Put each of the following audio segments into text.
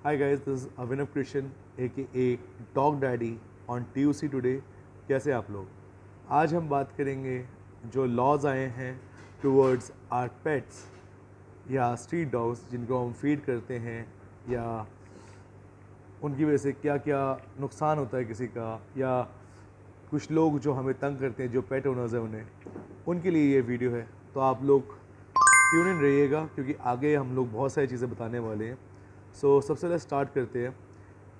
Hi guys, this is Avinav Krishan aka Dog Daddy on TUC Today। कैसे आप लोग? आज हम बात करेंगे जो लॉज आए हैं टूवर्ड्स आर पेट्स या स्ट्रीट डॉग्स जिनको हम फीड करते हैं, या उनकी वजह से क्या क्या नुकसान होता है किसी का, या कुछ लोग जो हमें तंग करते हैं, जो पेट ओनर्स हैं उन्हें, उनके लिए ये वीडियो है। तो आप लोग ट्यून इन रहिएगा क्योंकि आगे हम लोग बहुत सारी चीज़ें बताने वाले हैं। सबसे पहले स्टार्ट करते हैं।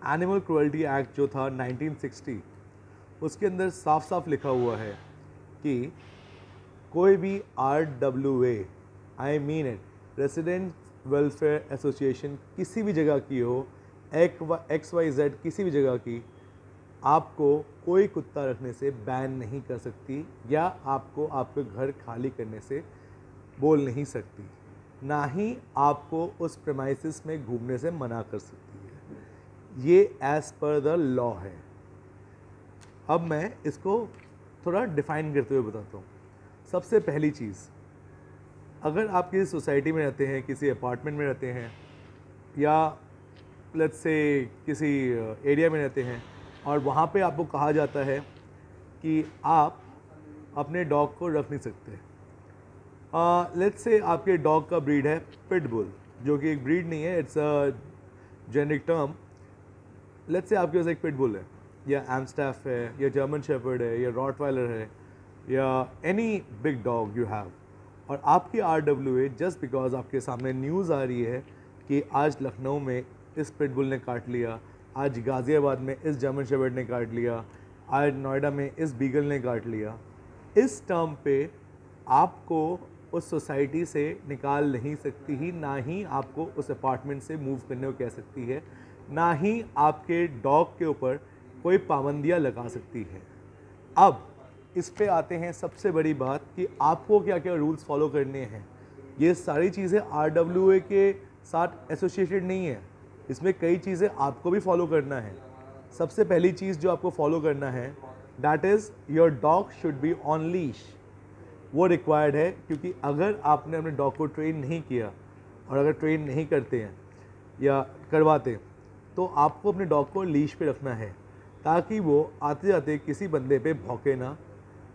एनिमल क्रुएल्टी एक्ट जो था 1960, उसके अंदर साफ साफ लिखा हुआ है कि कोई भी RWA, I mean it, resident welfare association किसी भी जगह की हो, XYZ किसी भी जगह की, आपको कोई कुत्ता रखने से बैन नहीं कर सकती या आपको आपके घर खाली करने से बोल नहीं सकती, ना ही आपको उस प्रेमाइसिस में घूमने से मना कर सकती है। ये एज़ पर द लॉ है। अब मैं इसको थोड़ा डिफाइन करते हुए बताता हूँ। सबसे पहली चीज़, अगर आप किसी सोसाइटी में रहते हैं, किसी अपार्टमेंट में रहते हैं, या लेट्स से किसी एरिया में रहते हैं और वहाँ पे आपको कहा जाता है कि आप अपने डॉग को रख नहीं सकते। लेट्स से आपके डॉग का ब्रीड है पिटबुल, जो कि एक ब्रीड नहीं है, it's a generic term. Let's say आपके पास एक पिटबुल है, या एम्स्टैफ है, या जर्मन शेफर्ड है, या रॉटवाइलर है, या any big dog you have, और आपकी RWA जस्ट बिकॉज आपके सामने न्यूज़ आ रही है कि आज लखनऊ में इस पिटबुल ने काट लिया, आज गाज़ियाबाद में इस जर्मन शेफर्ड ने काट लिया, आज नोएडा में इस बीगल ने काट लिया, इस टर्म पे आपको उस सोसाइटी से निकाल नहीं सकती ही, ना ही आपको उस अपार्टमेंट से मूव करने को कह सकती है, ना ही आपके डॉग के ऊपर कोई पाबंदियां लगा सकती है। अब इस पे आते हैं सबसे बड़ी बात कि आपको क्या क्या रूल्स फॉलो करने हैं। ये सारी चीज़ें RWA के साथ एसोसिएटेड नहीं है, इसमें कई चीज़ें आपको भी फॉलो करना है। सबसे पहली चीज़ जो आपको फॉलो करना है, that is your dog should be on leash. वो रिक्वायर्ड है, क्योंकि अगर आपने अपने डॉग को ट्रेन नहीं किया, और अगर ट्रेन नहीं करते हैं या करवाते, तो आपको अपने डॉग को लीश पे रखना है, ताकि वो आते जाते किसी बंदे पे भौंके ना,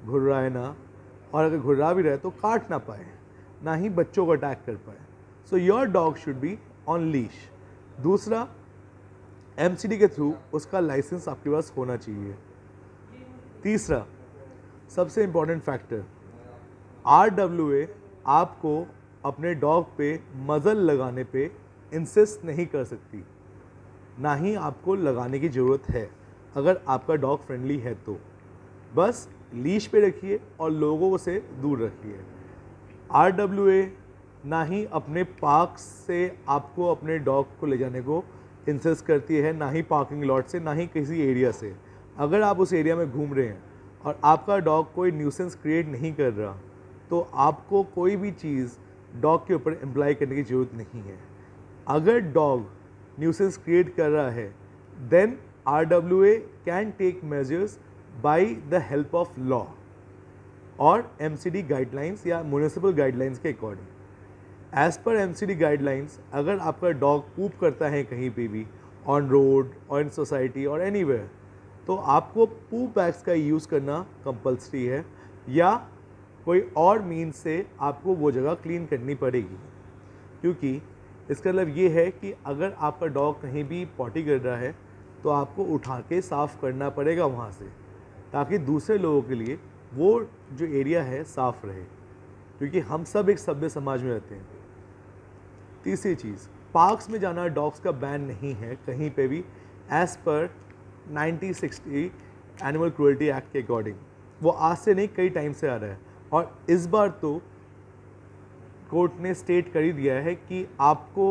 घुर्राए ना, और अगर घुर्रा भी रहे तो काट ना पाए, ना ही बच्चों को अटैक कर पाए। So your dog should be on leash. दूसरा, MCD के थ्रू उसका लाइसेंस आपके पास होना चाहिए। तीसरा, सबसे इम्पॉर्टेंट फैक्टर, RWA आपको अपने डॉग पे मज़ल लगाने पे इंसिस्ट नहीं कर सकती, ना ही आपको लगाने की ज़रूरत है। अगर आपका डॉग फ्रेंडली है तो बस लीश पे रखिए और लोगों से दूर रखिए। RWA ना ही अपने पार्क से आपको अपने डॉग को ले जाने को इंसिस्ट करती है, ना ही पार्किंग लॉट से, ना ही किसी एरिया से। अगर आप उस एरिया में घूम रहे हैं और आपका डॉग कोई न्यूसेंस क्रिएट नहीं कर रहा, तो आपको कोई भी चीज़ डॉग के ऊपर एम्प्लाई करने की ज़रूरत नहीं है। अगर डॉग न्यूसेंस क्रिएट कर रहा है, then RWA can take measures by the help of law और MCD गाइडलाइंस या म्यूनिसिपल गाइडलाइंस के according. As per MCD guidelines, अगर आपका डॉग पूप करता है कहीं पे भी, ऑन रोड और इन सोसाइटी और एनीवेयर, तो आपको पूप बैग्स का यूज़ करना कंपल्सरी है, या कोई और मीन्स से आपको वो जगह क्लीन करनी पड़ेगी। क्योंकि इसका मतलब ये है कि अगर आपका डॉग कहीं भी पॉटी कर रहा है, तो आपको उठा के साफ़ करना पड़ेगा वहाँ से, ताकि दूसरे लोगों के लिए वो जो एरिया है साफ़ रहे, क्योंकि हम सब एक सभ्य समाज में रहते हैं। तीसरी चीज़, पार्क्स में जाना डॉग्स का बैन नहीं है कहीं पे भी, as per 1960 animal cruelty act के अकॉर्डिंग। वो आज से नहीं, कई टाइम से आ रहा है, और इस बार तो कोर्ट ने स्टेट कर ही दिया है कि आपको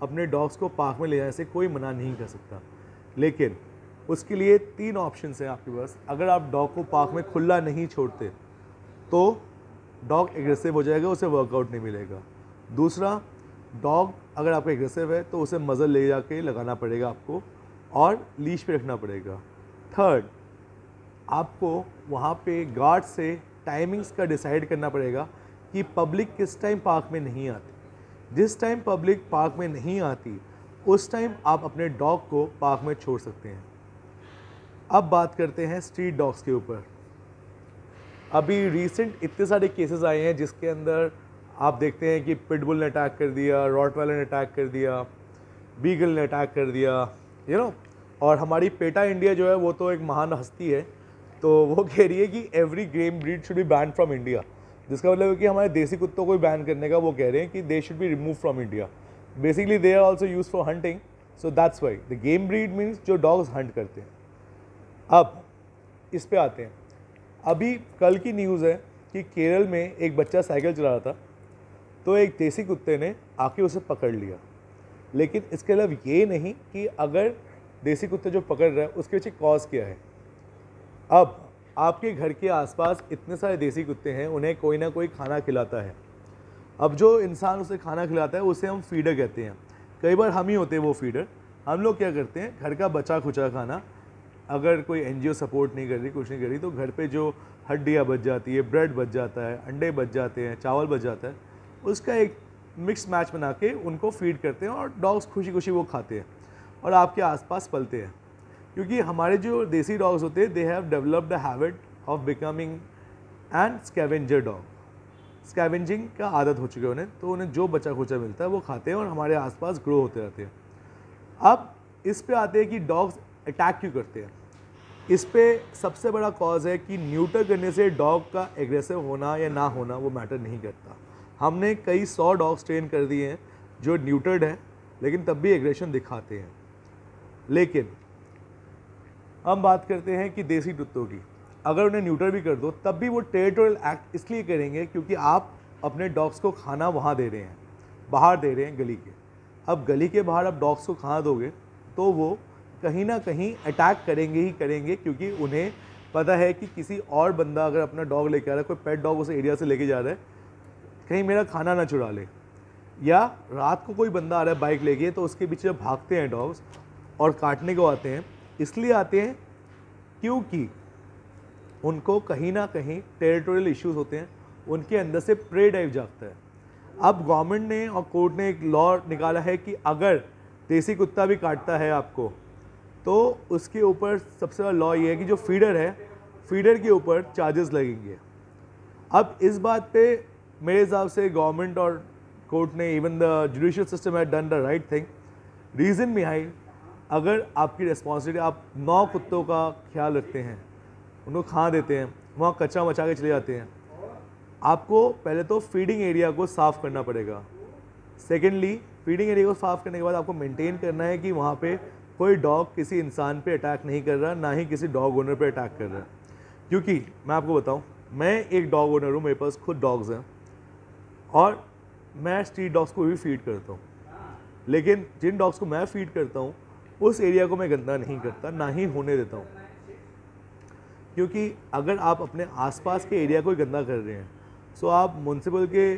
अपने डॉग्स को पार्क में ले जाने से कोई मना नहीं कर सकता। लेकिन उसके लिए 3 ऑप्शंस हैं आपके पास। अगर आप डॉग को पार्क में खुला नहीं छोड़ते, तो डॉग एग्रेसिव हो जाएगा, उसे वर्कआउट नहीं मिलेगा। दूसरा, डॉग अगर आपका एग्रेसिव है तो उसे मज़ल ले जाके लगाना पड़ेगा आपको, और लीश पे रखना पड़ेगा। थर्ड, आपको वहाँ पे गार्ड से टाइमिंग्स का डिसाइड करना पड़ेगा कि पब्लिक किस टाइम पार्क में नहीं आती। जिस टाइम पब्लिक पार्क में नहीं आती, उस टाइम आप अपने डॉग को पार्क में छोड़ सकते हैं। अब बात करते हैं स्ट्रीट डॉग्स के ऊपर। अभी रिसेंट इतने सारे केसेस आए हैं जिसके अंदर आप देखते हैं कि पिटबुल ने अटैक कर दिया, रॉटवाइलर ने अटैक कर दिया, बीगल ने अटैक कर दिया, और हमारी पेटा इंडिया जो है वो तो एक महान हस्ती है, तो वो कह रही है कि every game breed should be ban from India. जिसका मतलब है कि हमारे देसी कुत्तों को बैन करने का वो कह रहे हैं कि they should be remove from India. Basically they are also use for hunting, so that's why the game breed means जो डॉग्स हंट करते हैं। अब इस पे आते हैं। अभी कल की न्यूज़ है कि केरल में एक बच्चा साइकिल चला रहा था, तो एक देसी कुत्ते ने आके उसे पकड़ लिया। लेकिन इसके अलावा ये नहीं कि अगर देसी कुत्ते जो पकड़ रहा है उसके पीछे कॉज क्या है। अब आपके घर के आसपास इतने सारे देसी कुत्ते हैं, उन्हें कोई ना कोई खाना खिलाता है। अब जो इंसान उसे खाना खिलाता है उसे हम फीडर कहते हैं। कई बार हम ही होते हैं वो फीडर। हम लोग क्या करते हैं, घर का बचा खुचा खाना, अगर कोई एनजीओ सपोर्ट नहीं कर रही, कुछ नहीं कर रही, तो घर पे जो हड्डियाँ बच जाती है, ब्रेड बच जाता है, अंडे बच जाते हैं, चावल बच जाता है, उसका एक मिक्स मैच बना के उनको फीड करते हैं और डॉग्स खुशी खुशी वो खाते हैं और आपके आसपास पलते हैं। क्योंकि हमारे जो देसी डॉग्स होते हैं, they have developed the habit of becoming and scavenger dog. Scavenging का आदत हो चुकी है उन्हें, तो उन्हें जो बचा खुचा मिलता है वो खाते हैं और हमारे आसपास ग्रो होते रहते हैं। अब इस पे आते हैं कि डॉग्स अटैक क्यों करते हैं। इस पे सबसे बड़ा कॉज है कि न्यूटर करने से डॉग का एग्रेसिव होना या ना होना वो मैटर नहीं करता। हमने कई 100 डॉग्स ट्रेन कर दिए हैं जो न्यूटर्ड हैं, लेकिन तब भी एग्रेशन दिखाते हैं। लेकिन हम बात करते हैं कि देसी कुत्तों की, अगर उन्हें न्यूटर भी कर दो तब भी वो टेरिटोरियल एक्ट इसलिए करेंगे क्योंकि आप अपने डॉग्स को खाना वहाँ दे रहे हैं, बाहर दे रहे हैं गली के। अब गली के बाहर आप डॉग्स को खाना दोगे तो वो कहीं ना कहीं अटैक करेंगे ही करेंगे, क्योंकि उन्हें पता है कि किसी और बंदा अगर अपना डॉग लेके आ रहा है, कोई पेट डॉग उस एरिया से लेके जा रहा है, कहीं मेरा खाना ना चुरा ले। या रात को कोई बंदा आ रहा है बाइक लेके, तो उसके पीछे भागते हैं डॉग्स और काटने को आते हैं। इसलिए आते हैं क्योंकि उनको कहीं ना कहीं टेरिटोरियल इश्यूज होते हैं, उनके अंदर से प्रे ड्राइव जागता है। अब गवर्नमेंट ने और कोर्ट ने एक लॉ निकाला है कि अगर देसी कुत्ता भी काटता है आपको, तो उसके ऊपर सबसे बड़ा लॉ ये है कि जो फीडर है, फीडर के ऊपर चार्जेस लगेंगे। अब इस बात पे मेरे हिसाब से गवर्नमेंट और कोर्ट ने, even the judicial system had done the right thing. Reason behind, अगर आपकी रिस्पॉन्सिबिलिटी, आप 9 कुत्तों का ख्याल रखते हैं, उनको खाना देते हैं, वहाँ कचरा मचा के चले जाते हैं, आपको पहले तो फीडिंग एरिया को साफ़ करना पड़ेगा। सेकेंडली, फीडिंग एरिया को साफ़ करने के बाद आपको मेंटेन करना है कि वहाँ पे कोई डॉग किसी इंसान पे अटैक नहीं कर रहा, ना ही किसी डॉग ओनर पे अटैक कर रहा है। क्योंकि मैं आपको बताऊँ, मैं एक डॉग ओनर हूँ, मेरे पास खुद डॉग्स हैं और मैं स्ट्रीट डॉग्स को भी फीड करता हूँ। लेकिन जिन डॉग्स को मैं फीड करता हूँ उस एरिया को मैं गंदा नहीं करता, ना ही होने देता हूँ। क्योंकि अगर आप अपने आसपास के एरिया को ही गंदा कर रहे हैं, सो आप म्यूनसिपल के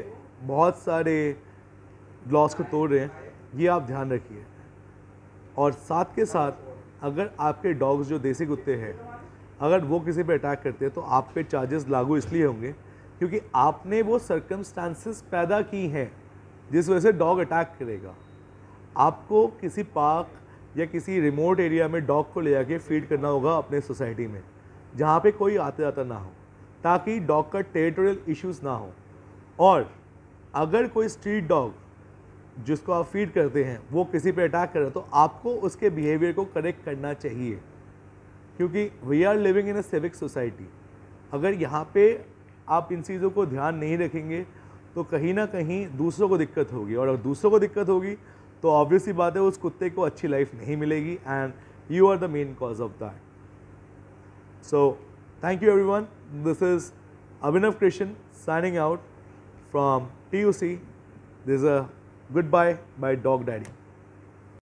बहुत सारे लॉज को तोड़ रहे हैं, ये आप ध्यान रखिए। और साथ के साथ अगर आपके डॉग्स जो देसी कुत्ते हैं, अगर वो किसी पे अटैक करते हैं तो आप पे चार्जेस लागू इसलिए होंगे क्योंकि आपने वो सर्कमस्टांसेस पैदा की हैं जिस वजह से डॉग अटैक करेगा। आपको किसी पार्क या किसी रिमोट एरिया में डॉग को ले जाके फीड करना होगा अपने सोसाइटी में, जहाँ पे कोई आते जाता ना हो, ताकि डॉग का टेरिटोरियल इश्यूज ना हो। और अगर कोई स्ट्रीट डॉग जिसको आप फीड करते हैं वो किसी पे अटैक कर रहा है, तो आपको उसके बिहेवियर को करेक्ट करना चाहिए, क्योंकि we are living in a civic society. अगर यहाँ पे आप इन चीज़ों को ध्यान नहीं रखेंगे तो कहीं ना कहीं दूसरों को दिक्कत होगी, और अगर दूसरों को दिक्कत होगी तो ऑब्वियस सी बात है उस कुत्ते को अच्छी लाइफ नहीं मिलेगी, and you are the main cause of that. So thank you everyone, this is Abhinav Krishna signing out from TUC. This is a goodbye by Dog Daddy.